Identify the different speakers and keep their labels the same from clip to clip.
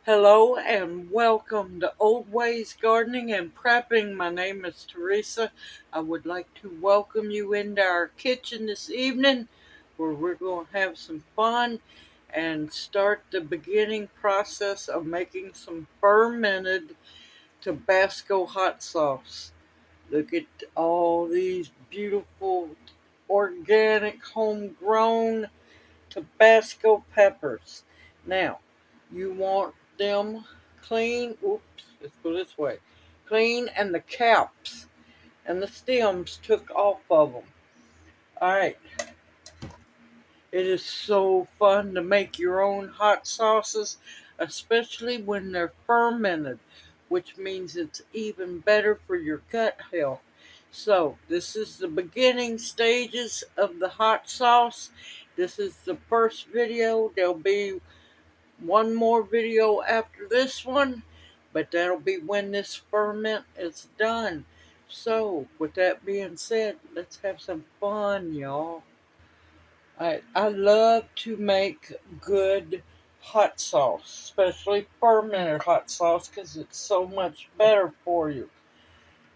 Speaker 1: Hello and welcome to Old Ways Gardening and Prepping. My name is Teresa. I would like to welcome you into our kitchen this evening where we're going to have some fun and start the beginning process of making some fermented Tabasco hot sauce. Look at all these beautiful organic homegrown Tabasco peppers. Now, you want them clean. Oops, let's go this way. Clean and the caps and the stems took off of them. Alright, it is so fun to make your own hot sauces, especially when they're fermented, which means it's even better for your gut health. So, this is the beginning stages of the hot sauce. This is the first video. There'll be one more video after this one, but that'll be when this ferment is done. So, with that being said, let's have some fun, y'all. I love to make good hot sauce, especially fermented hot sauce, because it's so much better for you.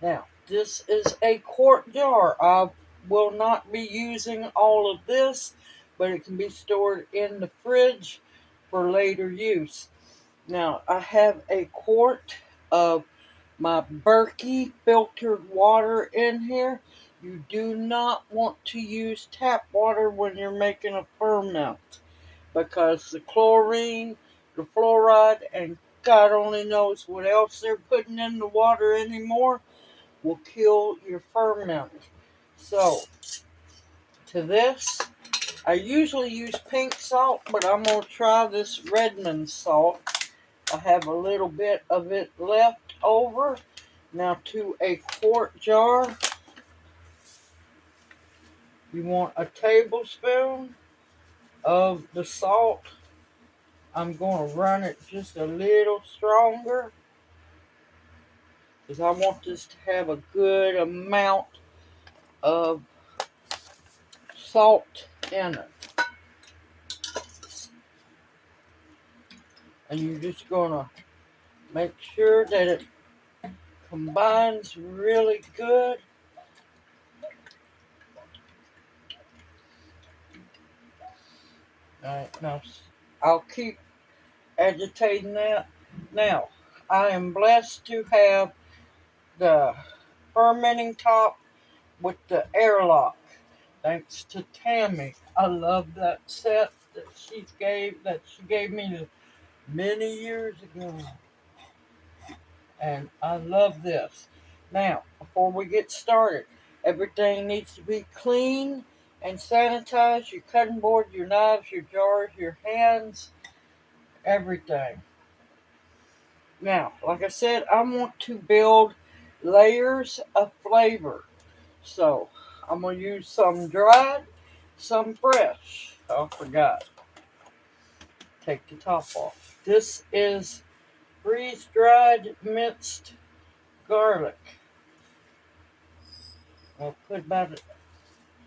Speaker 1: Now, this is a quart jar. I will not be using all of this, but it can be stored in the fridge for later use. Now, I have a quart of my Berkey filtered water in here. You do not want to use tap water when you're making a ferment because the chlorine, the fluoride, and God only knows what else they're putting in the water anymore will kill your ferment. So, to this, I usually use pink salt, but I'm going to try this Redmond salt. I have a little bit of it left over. Now to a quart jar, you want a tablespoon of the salt. I'm going to run it just a little stronger because I want this to have a good amount of salt in it. And you're just going to make sure that it combines really good. Alright, now I'll keep agitating that. Now, I am blessed to have the fermenting top with the airlock. Thanks to Tammy. I love that set that she gave me many years ago. And I love this. Now, before we get started, everything needs to be clean and sanitized. Your cutting board, your knives, your jars, your hands, everything. Now, like I said, I want to build layers of flavor. So, I'm going to use some dried, some fresh. Oh, I forgot. Take the top off. This is freeze-dried minced garlic. I'll put about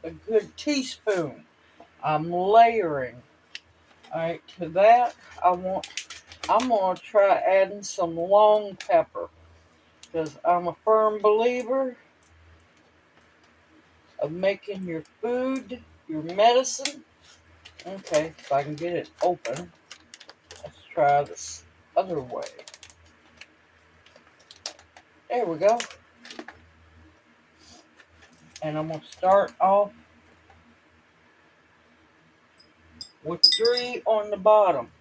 Speaker 1: a good teaspoon. I'm layering. Alright, to that, I'm going to try adding some long pepper. Because I'm a firm believer of making your food your medicine. Okay, if I can get it open, let's try this other way. There we go. And I'm going to start off with 3 on the bottom.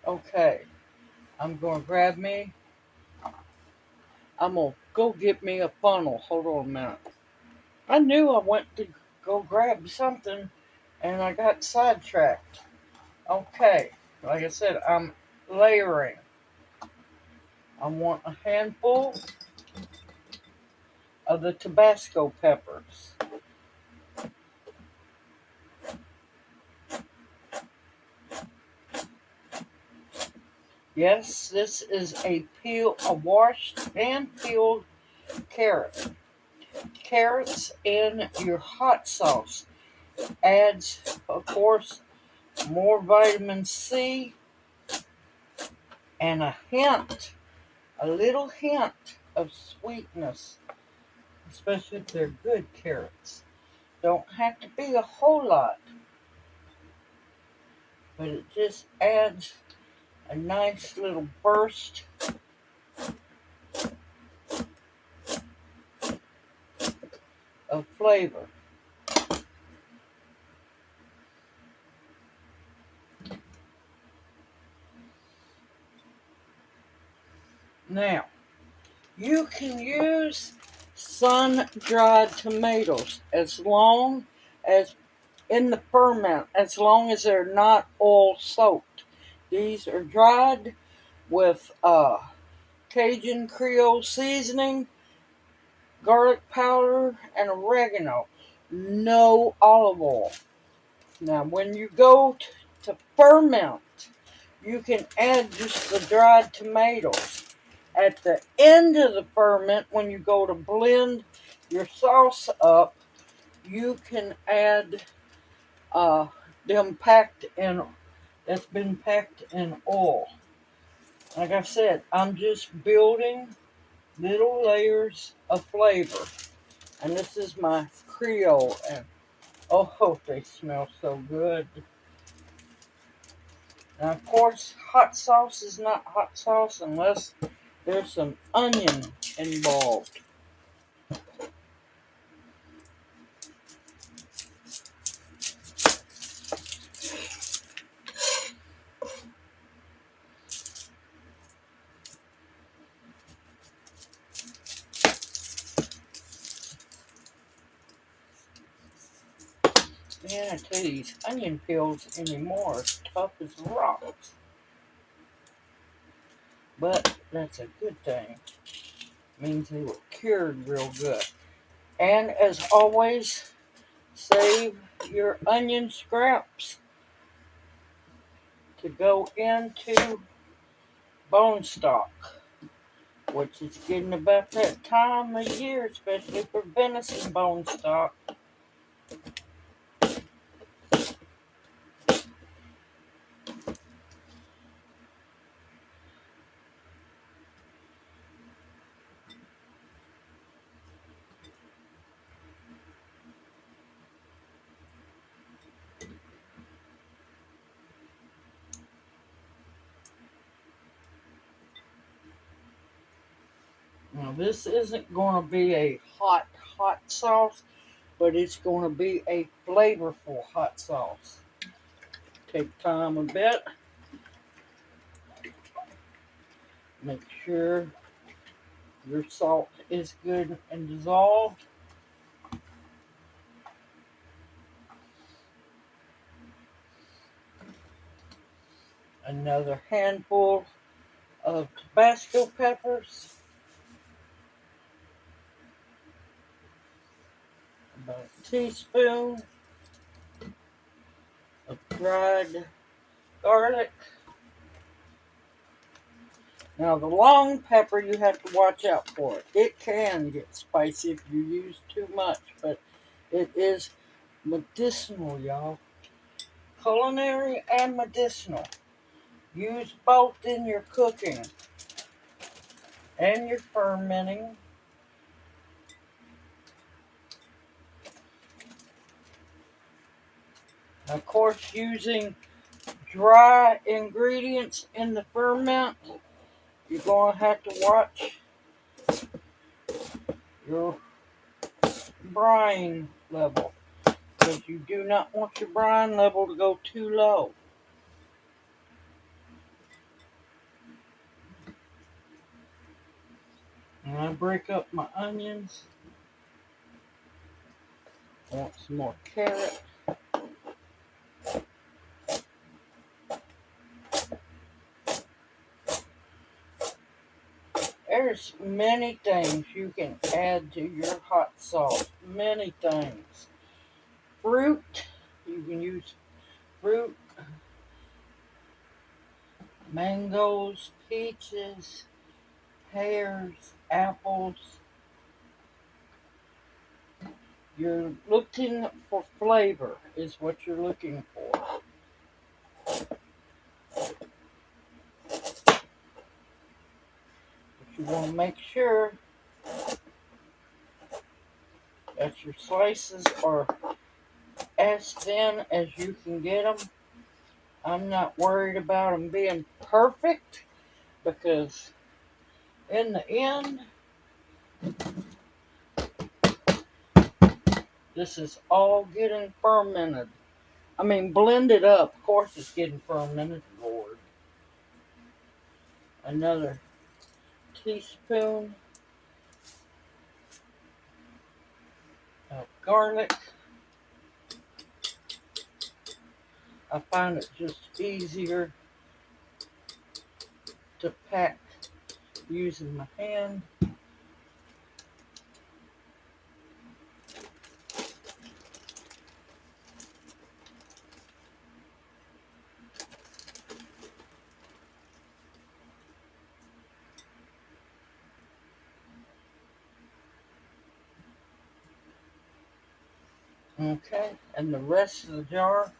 Speaker 1: Okay, I'm going to grab me. I'm going to go get me a funnel. Hold on a minute. I knew I went to go grab something and I got sidetracked. Okay, like I said, I'm layering. I want a handful of the Tabasco peppers. Yes, this is a washed and peeled carrot. Carrots in your hot sauce adds, of course, more vitamin C and a little hint of sweetness, especially if they're good carrots. Don't have to be a whole lot, but it just adds a nice little burst of flavor. Now, you can use sun-dried tomatoes as long as in the ferment, as long as they're not oil soaked. These are dried with Cajun Creole seasoning, garlic powder, and oregano. No olive oil. Now, when you go to ferment, you can add just the dried tomatoes. At the end of the ferment, when you go to blend your sauce up, you can add them that's been packed in oil. Like I said, I'm just building little layers of flavor. And this is my Creole, and oh, they smell so good. Now, of course, hot sauce is not hot sauce unless there's some onion involved. Man, I tell you, these onion peels anymore are tough as rocks. But that's a good thing. Means they were cured real good. And as always, save your onion scraps to go into bone stock, which is getting about that time of year, especially for venison bone stock. Now, this isn't going to be a hot sauce, but it's going to be a flavorful hot sauce. Take time a bit. Make sure your salt is good and dissolved. Another handful of Tabasco peppers. About a teaspoon of dried garlic. Now, the long pepper, you have to watch out for it. It can get spicy if you use too much, but it is medicinal, y'all. Culinary and medicinal. Use both in your cooking and your fermenting. Of course, using dry ingredients in the ferment, you're going to have to watch your brine level, because you do not want your brine level to go too low. And I break up my onions. I want some more carrot. There's many things you can add to your hot sauce. Many things. Fruit. You can use fruit. Mangoes, peaches, pears, apples. You're looking for flavor is what you're looking for. You want to make sure that your slices are as thin as you can get them. I'm not worried about them being perfect because in the end, this is all getting fermented. I mean, blended up. Of course, it's getting fermented, Lord. Another teaspoon of garlic. I find it just easier to pack using my hand. Okay, and the rest of the jar,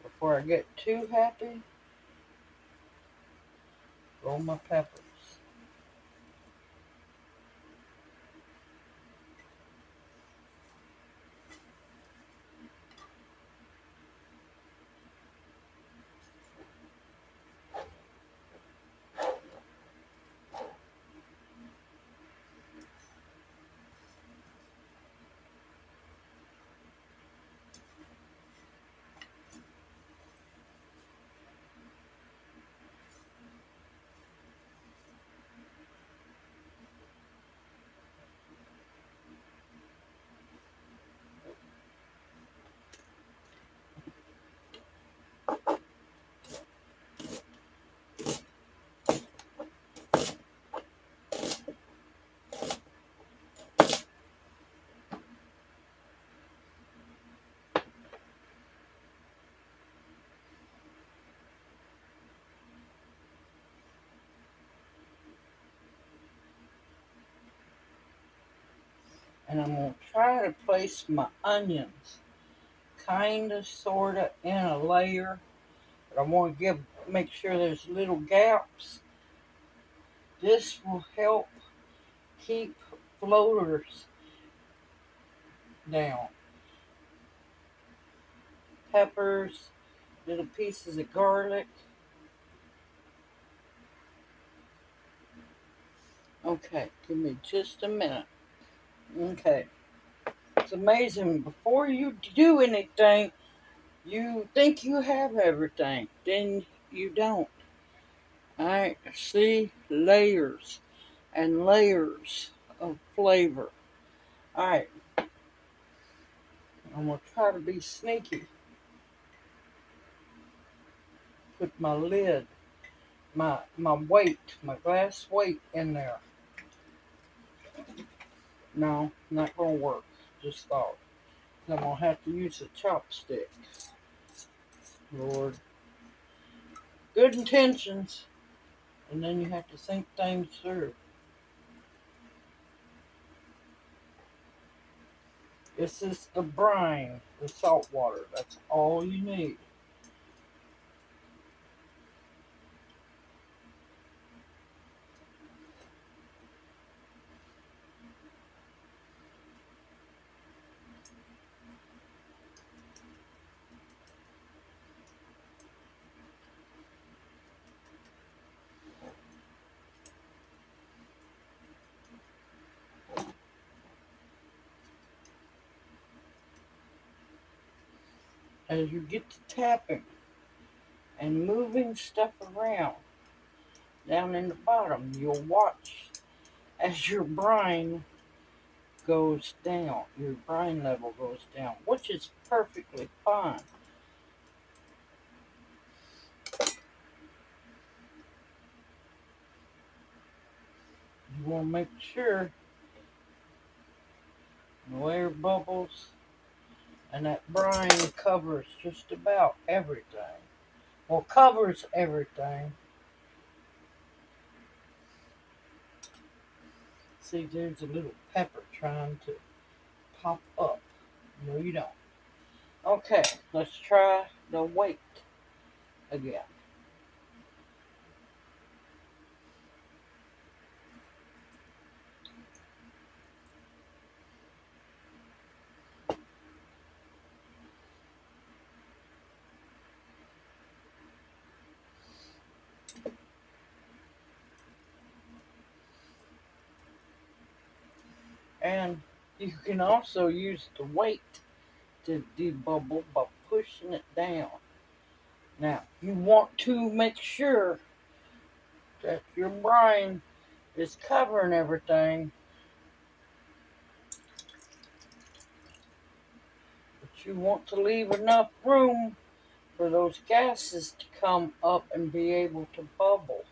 Speaker 1: before I get too happy, roll my peppers. And I'm going to try to place my onions kind of, sort of in a layer. But I want to make sure there's little gaps. This will help keep floaters down. Peppers, little pieces of garlic. Okay, give me just a minute. Okay, it's amazing. Before you do anything, you think you have everything, then you don't. Alright, see, layers and layers of flavor. Alright, I'm going to try to be sneaky. Put my lid, my weight, my glass weight in there. No, not going to work. Just thought. I'm going to have to use a chopstick. Lord. Good intentions. And then you have to think things through. This is the brine, the salt water. That's all you need. As you get to tapping and moving stuff around down in the bottom, you'll watch as your brine goes down, your brine level goes down, which is perfectly fine. You want to make sure no air bubbles and that brine covers just about everything. Well, covers everything. See, there's a little pepper trying to pop up. No, you don't. Okay, let's try the weight again. And you can also use the weight to debubble by pushing it down. Now, you want to make sure that your brine is covering everything, but you want to leave enough room for those gases to come up and be able to bubble.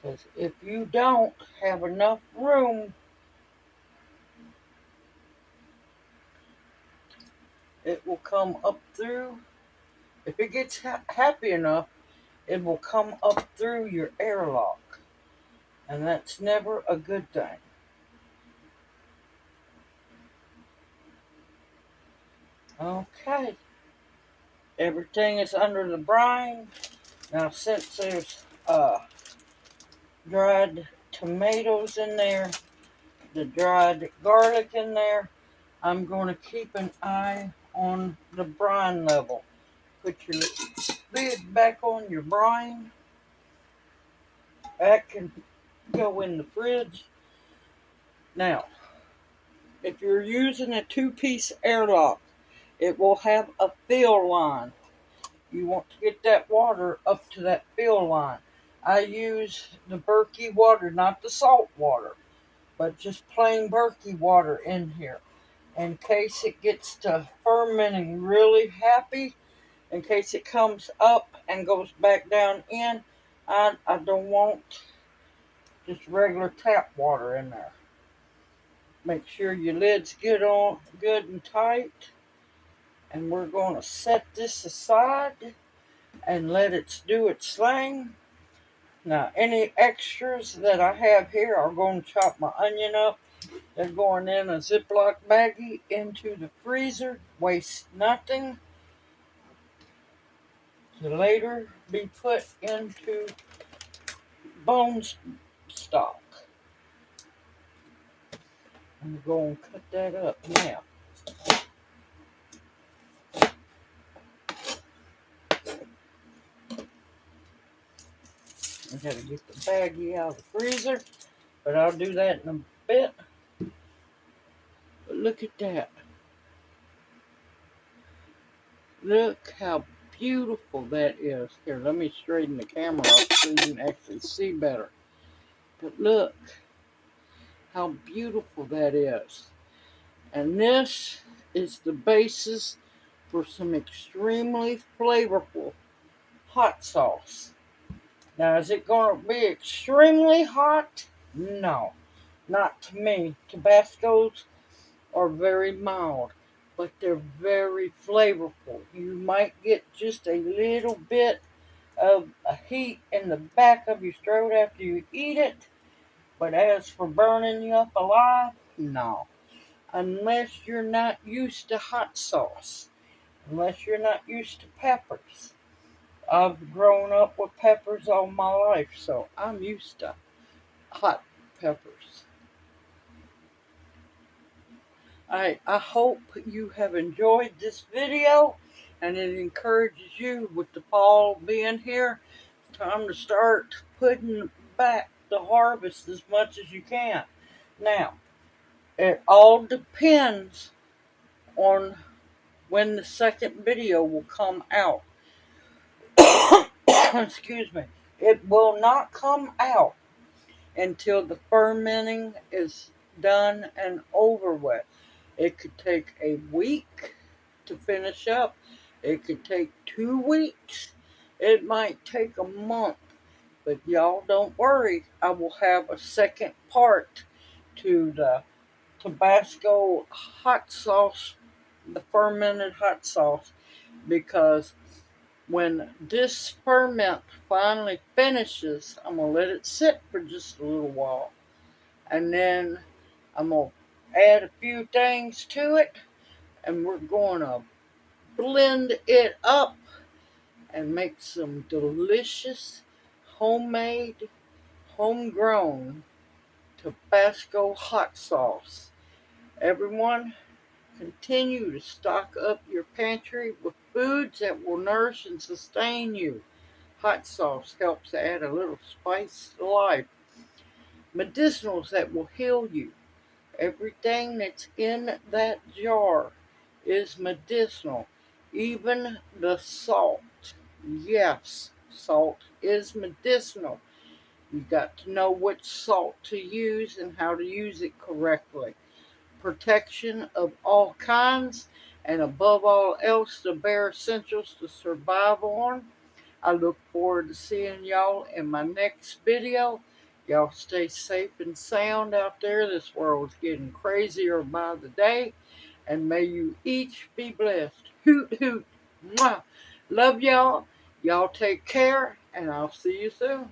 Speaker 1: Because if you don't have enough room, it will come up through. If it gets happy enough, it will come up through your airlock. And that's never a good thing. Okay. Everything is under the brine. Now, since there's dried tomatoes in there, the dried garlic in there, I'm going to keep an eye on the brine level. Put your lid back on your brine. That can go in the fridge. Now, if you're using a two-piece airlock, it will have a fill line. You want to get that water up to that fill line. I use the Berkey water, not the salt water, but just plain Berkey water in here. In case it gets to fermenting really happy, in case it comes up and goes back down in, I don't want just regular tap water in there. Make sure your lid's good and tight. And we're going to set this aside and let it do its thing. Now, any extras that I have here are going to chop my onion up. They're going in a Ziploc baggie into the freezer. Waste nothing. To later be put into bone stock. I'm going to cut that up now. I got to get the baggie out of the freezer, but I'll do that in a bit. But look at that. Look how beautiful that is. Here, let me straighten the camera up so you can actually see better. But look how beautiful that is. And this is the basis for some extremely flavorful hot sauce. Now, is it going to be extremely hot? No, not to me. Tabascos are very mild, but they're very flavorful. You might get just a little bit of a heat in the back of your throat after you eat it, but as for burning you up alive, no. Unless you're not used to hot sauce, unless you're not used to peppers. I've grown up with peppers all my life, so I'm used to hot peppers. I hope you have enjoyed this video and it encourages you with the fall being here. It's time to start putting back the harvest as much as you can. Now, it all depends on when the second video will come out. Excuse me. It will not come out until the fermenting is done and over with. It could take a week to finish up. It could take 2 weeks. It might take a month. But y'all don't worry. I will have a second part to the Tabasco hot sauce, the fermented hot sauce, because when this ferment finally finishes, I'm going to let it sit for just a little while. And then I'm going to add a few things to it. And we're going to blend it up and make some delicious, homemade, homegrown Tabasco hot sauce. Everyone, continue to stock up your pantry with foods that will nourish and sustain you. Hot sauce helps add a little spice to life. medicinals that will heal you. Everything that's in that jar is medicinal, even the salt. Yes, salt is medicinal. You got to know which salt to use and how to use it correctly. Protection of all kinds, and above all else, the bare essentials to survive on. I look forward to seeing y'all in my next video. Y'all stay safe and sound out there. This world's getting crazier by the day. And may you each be blessed. Hoot, hoot. Mwah. Love y'all. Y'all take care, and I'll see you soon.